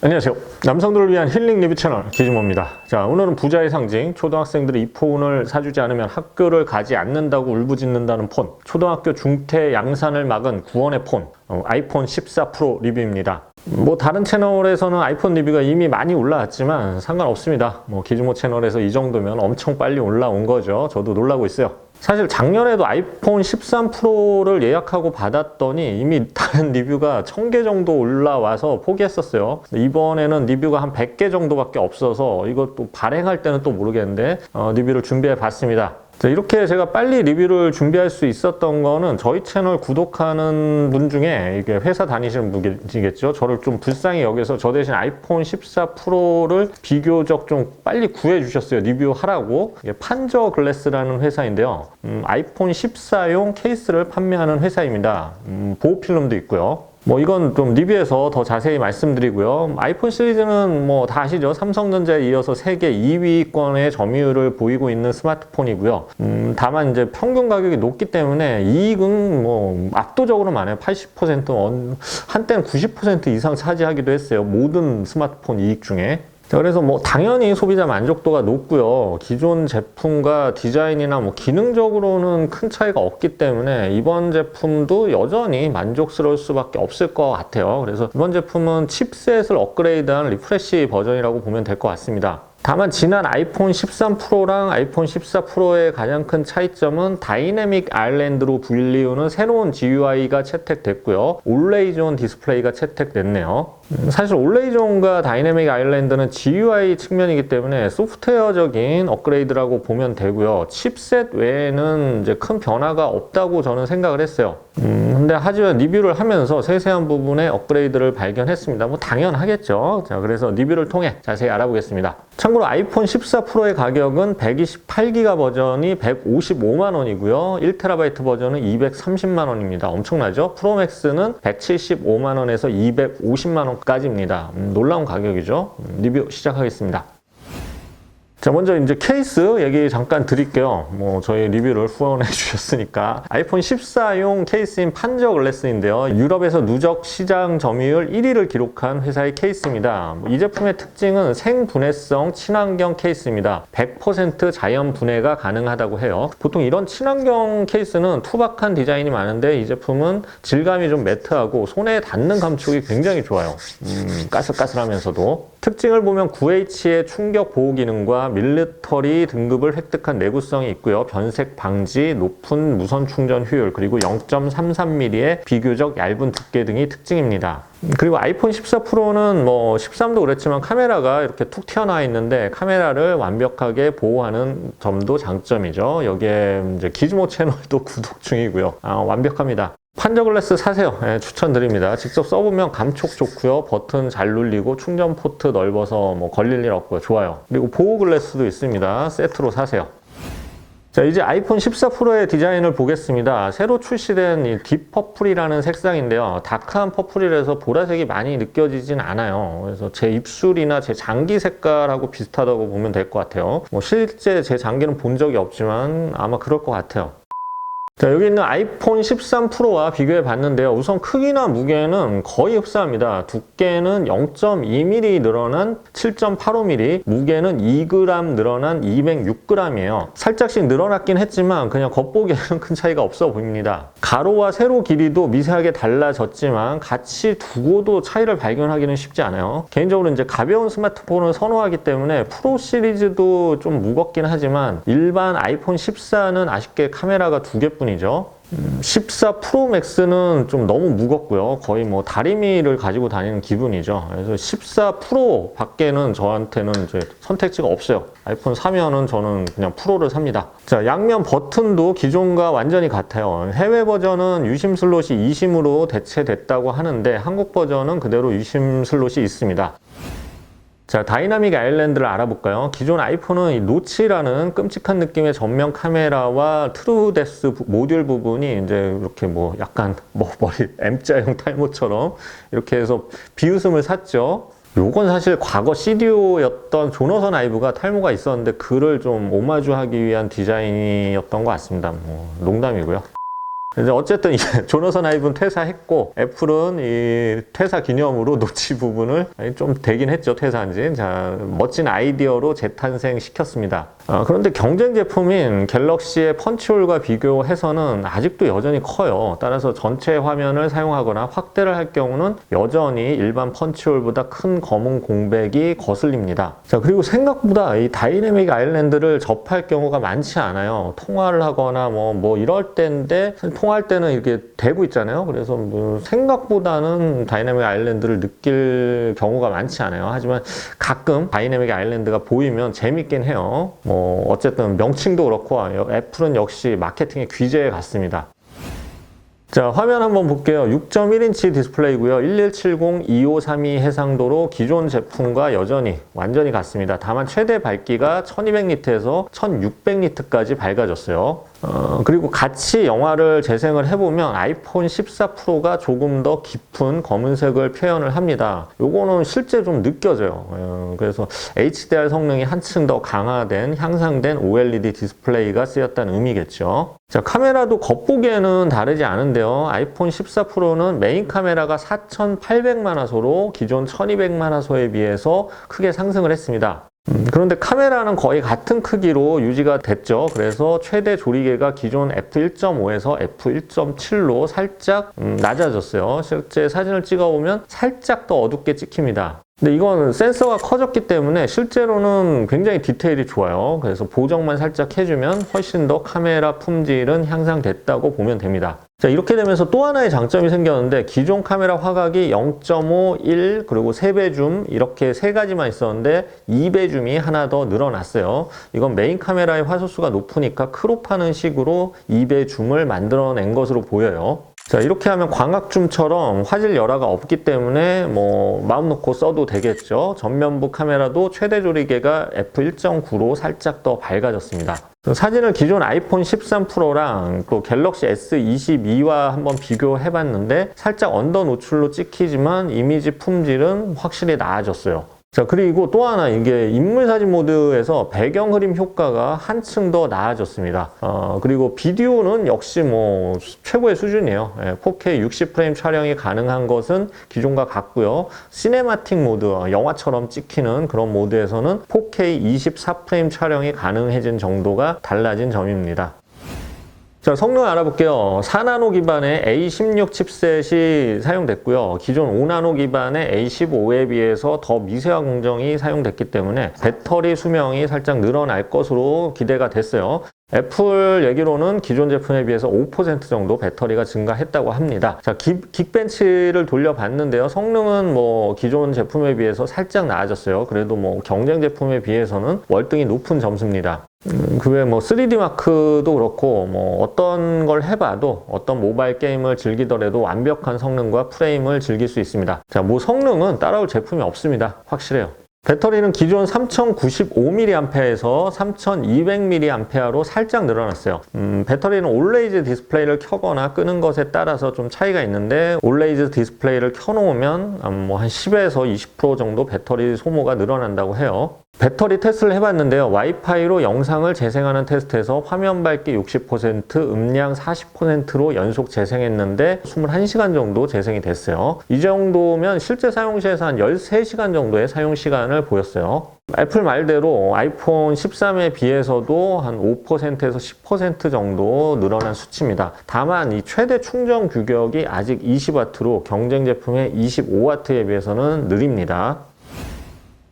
안녕하세요. 남성들을 위한 힐링 리뷰 채널 기즈모입니다. 자, 오늘은 부자의 상징, 초등학생들이 이 폰을 사주지 않으면 학교를 가지 않는다고 울부짖는다는 폰, 초등학교 중퇴 양산을 막은 구원의 폰, 아이폰 14 프로 리뷰입니다. 다른 채널에서는 아이폰 리뷰가 이미 많이 올라왔지만 상관없습니다. 기즈모 채널에서 이 정도면 엄청 빨리 올라온 거죠. 저도 놀라고 있어요. 사실 작년에도 아이폰 13 프로를 예약하고 받았더니 이미 다른 리뷰가 1000개 정도 올라와서 포기했었어요. 이번에는 리뷰가 한 100개 정도밖에 없어서 이것도 발행할 때는 또 모르겠는데 리뷰를 준비해 봤습니다. 자, 이렇게 제가 빨리 리뷰를 준비할 수 있었던 거는 저희 채널 구독하는 분 중에 이게 회사 다니시는 분이겠죠. 저를 좀 불쌍히 여겨서 저 대신 아이폰 14 프로를 비교적 좀 빨리 구해 주셨어요. 리뷰하라고. 이게 판저 글래스라는 회사인데요. 아이폰 14용 케이스를 판매하는 회사입니다. 보호 필름도 있고요. 이건 좀 리뷰에서 더 자세히 말씀드리고요. 아이폰 시리즈는 다 아시죠? 삼성전자에 이어서 세계 2위권의 점유율을 보이고 있는 스마트폰이고요. 다만 이제 평균 가격이 높기 때문에 이익은 압도적으로 많아요. 80%, 한때는 90% 이상 차지하기도 했어요. 모든 스마트폰 이익 중에. 자, 그래서 당연히 소비자 만족도가 높고요. 기존 제품과 디자인이나 기능적으로는 큰 차이가 없기 때문에 이번 제품도 여전히 만족스러울 수밖에 없을 것 같아요. 그래서 이번 제품은 칩셋을 업그레이드한 리프레시 버전이라고 보면 될 것 같습니다. 다만 지난 아이폰 13 프로랑 아이폰 14 프로의 가장 큰 차이점은 다이내믹 아일랜드로 불리우는 새로운 GUI가 채택됐고요. 올레이즈온 디스플레이가 채택됐네요. 사실 올레이즈온과 다이내믹 아일랜드는 GUI 측면이기 때문에 소프트웨어적인 업그레이드라고 보면 되고요. 칩셋 외에는 이제 큰 변화가 없다고 저는 생각을 했어요. 근데 하지만 리뷰를 하면서 세세한 부분에 업그레이드를 발견했습니다. 당연하겠죠. 자, 그래서 리뷰를 통해 자세히 알아보겠습니다. 참고로 아이폰 14 프로의 가격은 128기가 버전이 155만 원이고요. 1TB 버전은 230만 원입니다. 엄청나죠? 프로맥스는 175만 원에서 250만 원까지입니다. 놀라운 가격이죠. 리뷰 시작하겠습니다. 자, 먼저 이제 케이스 얘기 잠깐 드릴게요. 저희 리뷰를 후원해 주셨으니까. 아이폰 14용 케이스인 판저 글래스인데요. 유럽에서 누적 시장 점유율 1위를 기록한 회사의 케이스입니다. 이 제품의 특징은 생분해성 친환경 케이스입니다. 100% 자연 분해가 가능하다고 해요. 보통 이런 친환경 케이스는 투박한 디자인이 많은데 이 제품은 질감이 좀 매트하고 손에 닿는 감촉이 굉장히 좋아요. 까슬까슬하면서도. 특징을 보면 9H의 충격 보호 기능과 밀리터리 등급을 획득한 내구성이 있고요. 변색 방지, 높은 무선 충전 효율, 그리고 0.33mm의 비교적 얇은 두께 등이 특징입니다. 그리고 아이폰 14 프로는 13도 그랬지만 카메라가 이렇게 툭 튀어나와 있는데 카메라를 완벽하게 보호하는 점도 장점이죠. 여기에 이제 기즈모 채널도 구독 중이고요. 완벽합니다. 판저 글래스 사세요. 추천드립니다. 직접 써보면 감촉 좋고요. 버튼 잘 눌리고 충전 포트 넓어서 걸릴 일 없고요. 좋아요. 그리고 보호 글래스도 있습니다. 세트로 사세요. 자, 이제 아이폰 14 프로의 디자인을 보겠습니다. 새로 출시된 이 딥 퍼플이라는 색상인데요. 다크한 퍼플이라서 보라색이 많이 느껴지진 않아요. 그래서 제 입술이나 제 장기 색깔하고 비슷하다고 보면 될 것 같아요. 실제 제 장기는 본 적이 없지만 아마 그럴 것 같아요. 자, 여기 있는 아이폰 13 프로와 비교해 봤는데요. 우선 크기나 무게는 거의 흡사합니다. 두께는 0.2mm 늘어난 7.85mm, 무게는 2g 늘어난 206g이에요. 살짝씩 늘어났긴 했지만 그냥 겉보기에는 큰 차이가 없어 보입니다. 가로와 세로 길이도 미세하게 달라졌지만 같이 두고도 차이를 발견하기는 쉽지 않아요. 개인적으로 이제 가벼운 스마트폰을 선호하기 때문에 프로 시리즈도 좀 무겁긴 하지만 일반 아이폰 14는 아쉽게 카메라가 2개뿐 이죠. 14 프로 맥스는 좀 너무 무겁고요. 거의 다리미를 가지고 다니는 기분이죠. 그래서 14 프로 밖에는 저한테는 이제 선택지가 없어요. 아이폰 사면은 저는 그냥 프로를 삽니다. 자, 양면 버튼도 기존과 완전히 같아요. 해외 버전은 유심 슬롯이 eSIM으로 대체됐다고 하는데 한국 버전은 그대로 유심 슬롯이 있습니다. 자, 다이나믹 아일랜드를 알아볼까요? 기존 아이폰은 이 노치라는 끔찍한 느낌의 전면 카메라와 트루데스 모듈 부분이 이제 이렇게 약간 머리 M자형 탈모처럼 이렇게 해서 비웃음을 샀죠. 요건 사실 과거 CDO였던 조너선 아이브가 탈모가 있었는데 그를 좀 오마주하기 위한 디자인이었던 것 같습니다. 농담이고요. 이제 어쨌든 이제 조너선 아이브는 퇴사했고 애플은 이 퇴사 기념으로 노치 부분을 좀 되긴 했죠. 퇴사한 지. 자, 멋진 아이디어로 재탄생 시켰습니다. 그런데 경쟁 제품인 갤럭시의 펀치홀과 비교해서는 아직도 여전히 커요. 따라서 전체 화면을 사용하거나 확대를 할 경우는 여전히 일반 펀치홀보다 큰 검은 공백이 거슬립니다. 자, 그리고 생각보다 이 다이내믹 아일랜드를 접할 경우가 많지 않아요. 통화를 하거나 뭐 이럴 때인데 통화할 때는 이렇게 대고 있잖아요. 그래서 뭐 생각보다는 다이내믹 아일랜드를 느낄 경우가 많지 않아요. 하지만 가끔 다이내믹 아일랜드가 보이면 재밌긴 해요. 뭐 어쨌든 명칭도 그렇고 애플은 역시 마케팅의 귀재에 갔습니다. 자, 화면 한번 볼게요. 6.1인치 디스플레이고요. 1170, 2532 해상도로 기존 제품과 여전히 완전히 같습니다. 다만 최대 밝기가 1200니트에서 1600니트까지 밝아졌어요. 그리고 같이 영화를 재생을 해보면 아이폰 14 프로가 조금 더 깊은 검은색을 표현을 합니다. 요거는 실제 좀 느껴져요. 그래서 HDR 성능이 한층 더 강화된 향상된 OLED 디스플레이가 쓰였다는 의미겠죠. 자, 카메라도 겉보기에는 다르지 않은데요. 아이폰 14 프로는 메인 카메라가 4800만화소로 기존 1200만화소에 비해서 크게 상승을 했습니다. 그런데 카메라는 거의 같은 크기로 유지가 됐죠. 그래서 최대 조리개가 기존 f1.5에서 f1.7로 살짝 낮아졌어요. 실제 사진을 찍어보면 살짝 더 어둡게 찍힙니다. 근데 이건 센서가 커졌기 때문에 실제로는 굉장히 디테일이 좋아요. 그래서 보정만 살짝 해주면 훨씬 더 카메라 품질은 향상됐다고 보면 됩니다. 자, 이렇게 되면서 또 하나의 장점이 생겼는데 기존 카메라 화각이 0.5, 1, 그리고 3배 줌 이렇게 세 가지만 있었는데 2배 줌이 하나 더 늘어났어요. 이건 메인 카메라의 화소수가 높으니까 크롭하는 식으로 2배 줌을 만들어낸 것으로 보여요. 자, 이렇게 하면 광학줌처럼 화질 열화가 없기 때문에 뭐 마음 놓고 써도 되겠죠. 전면부 카메라도 최대 조리개가 f1.9로 살짝 더 밝아졌습니다. 사진을 기존 아이폰 13 프로랑 또 갤럭시 S22와 한번 비교해 봤는데 살짝 언더 노출로 찍히지만 이미지 품질은 확실히 나아졌어요. 자, 그리고 또 하나 이게 인물사진 모드에서 배경 흐림 효과가 한층 더 나아졌습니다. 그리고 비디오는 역시 뭐 최고의 수준이에요. 4K 60프레임 촬영이 가능한 것은 기존과 같고요. 시네마틱 모드, 영화처럼 찍히는 그런 모드에서는 4K 24프레임 촬영이 가능해진 정도가 달라진 점입니다. 자, 성능 알아볼게요. 4나노 기반의 A16 칩셋이 사용됐고요. 기존 5나노 기반의 A15에 비해서 더 미세화 공정이 사용됐기 때문에 배터리 수명이 살짝 늘어날 것으로 기대가 됐어요. 애플 얘기로는 기존 제품에 비해서 5% 정도 배터리가 증가했다고 합니다. 자, 긱벤치를 돌려봤는데요. 성능은 뭐 기존 제품에 비해서 살짝 나아졌어요. 그래도 뭐 경쟁 제품에 비해서는 월등히 높은 점수입니다. 그 외에 뭐 3D 마크도 그렇고 뭐 어떤 걸 해봐도 어떤 모바일 게임을 즐기더라도 완벽한 성능과 프레임을 즐길 수 있습니다. 자, 뭐 성능은 따라올 제품이 없습니다. 확실해요. 배터리는 기존 3095mAh에서 3200mAh로 살짝 늘어났어요. 배터리는 올레이즈 디스플레이를 켜거나 끄는 것에 따라서 좀 차이가 있는데 올레이즈 디스플레이를 켜놓으면 뭐 한 10에서 20% 정도 배터리 소모가 늘어난다고 해요. 배터리 테스트를 해봤는데요. 와이파이로 영상을 재생하는 테스트에서 화면 밝기 60%, 음량 40%로 연속 재생했는데 21시간 정도 재생이 됐어요. 이 정도면 실제 사용 시에서 한 13시간 정도의 사용 시간을 보였어요. 애플 말대로 아이폰 13에 비해서도 한 5%에서 10% 정도 늘어난 수치입니다. 다만 이 최대 충전 규격이 아직 20W로 경쟁 제품의 25W에 비해서는 느립니다.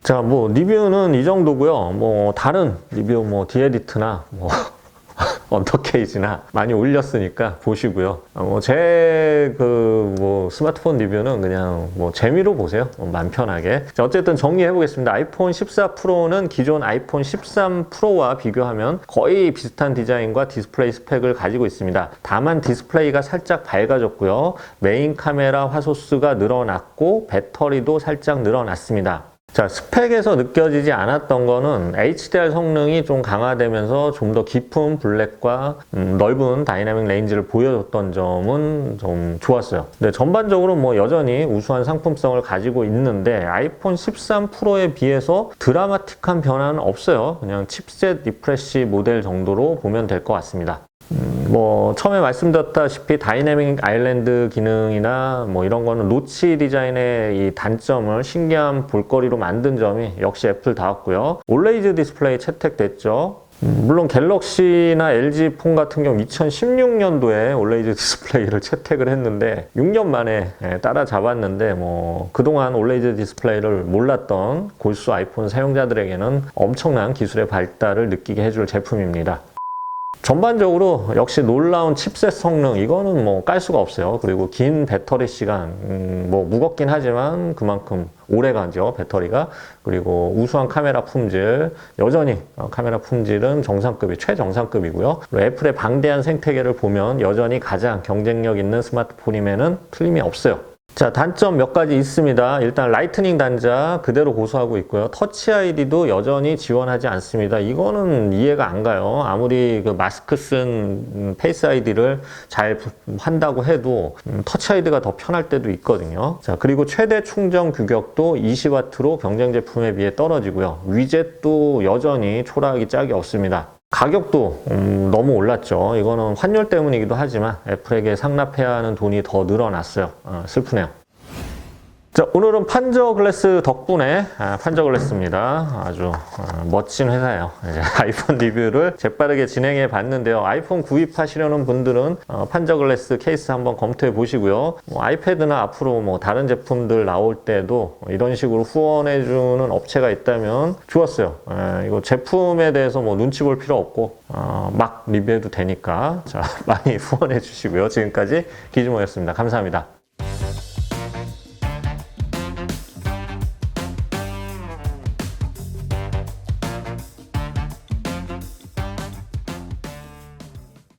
자, 뭐 리뷰는 이 정도고요. 뭐 다른 리뷰 뭐 디에디트나 뭐 언더케이지나 많이 올렸으니까 보시고요. 제 뭐 스마트폰 리뷰는 그냥 뭐 재미로 보세요. 마음 편하게. 자, 어쨌든 정리해 보겠습니다. 아이폰 14 프로는 기존 아이폰 13 프로와 비교하면 거의 비슷한 디자인과 디스플레이 스펙을 가지고 있습니다. 다만 디스플레이가 살짝 밝아졌고요. 메인 카메라 화소수가 늘어났고 배터리도 살짝 늘어났습니다. 자, 스펙에서 느껴지지 않았던 거는 HDR 성능이 좀 강화되면서 좀 더 깊은 블랙과 넓은 다이나믹 레인지를 보여줬던 점은 좀 좋았어요. 근데 전반적으로 뭐 여전히 우수한 상품성을 가지고 있는데 아이폰 13 프로에 비해서 드라마틱한 변화는 없어요. 그냥 칩셋 리프레시 모델 정도로 보면 될 것 같습니다. 뭐 처음에 말씀드렸다시피 다이내믹 아일랜드 기능이나 뭐 이런 거는 노치 디자인의 이 단점을 신기한 볼거리로 만든 점이 역시 애플다웠고요. 올레이드 디스플레이 채택됐죠. 물론 갤럭시나 LG 폰 같은 경우 2016년도에 올레이드 디스플레이를 채택을 했는데 6년 만에 따라잡았는데 뭐 그동안 올레이드 디스플레이를 몰랐던 골수 아이폰 사용자들에게는 엄청난 기술의 발달을 느끼게 해줄 제품입니다. 전반적으로 역시 놀라운 칩셋 성능, 이거는 뭐 깔 수가 없어요. 그리고 긴 배터리 시간, 뭐 무겁긴 하지만 그만큼 오래 가죠, 배터리가. 그리고 우수한 카메라 품질, 여전히 카메라 품질은 정상급이 최정상급이고요. 그리고 애플의 방대한 생태계를 보면 여전히 가장 경쟁력 있는 스마트폰임에는 틀림이 없어요. 자, 단점 몇 가지 있습니다. 일단 라이트닝 단자 그대로 고수하고 있고요. 터치 아이디도 여전히 지원하지 않습니다. 이거는 이해가 안 가요. 아무리 그 마스크 쓴 페이스 아이디를 잘 한다고 해도 터치 아이디가 더 편할 때도 있거든요. 자, 그리고 최대 충전 규격도 20W로 경쟁 제품에 비해 떨어지고요. 위젯도 여전히 초라하기 짝이 없습니다. 가격도 너무 올랐죠. 이거는 환율 때문이기도 하지만 애플에게 상납해야 하는 돈이 더 늘어났어요. 슬프네요. 자, 오늘은 판저글래스 덕분에 판저글래스입니다. 아주 멋진 회사예요. 이제 아이폰 리뷰를 재빠르게 진행해 봤는데요. 아이폰 구입하시려는 분들은 판저글래스 케이스 한번 검토해 보시고요. 뭐 아이패드나 앞으로 뭐 다른 제품들 나올 때도 이런 식으로 후원해 주는 업체가 있다면 좋았어요. 이거 제품에 대해서 뭐 눈치 볼 필요 없고 막 리뷰해도 되니까 자, 많이 후원해 주시고요. 지금까지 기즈모였습니다. 감사합니다.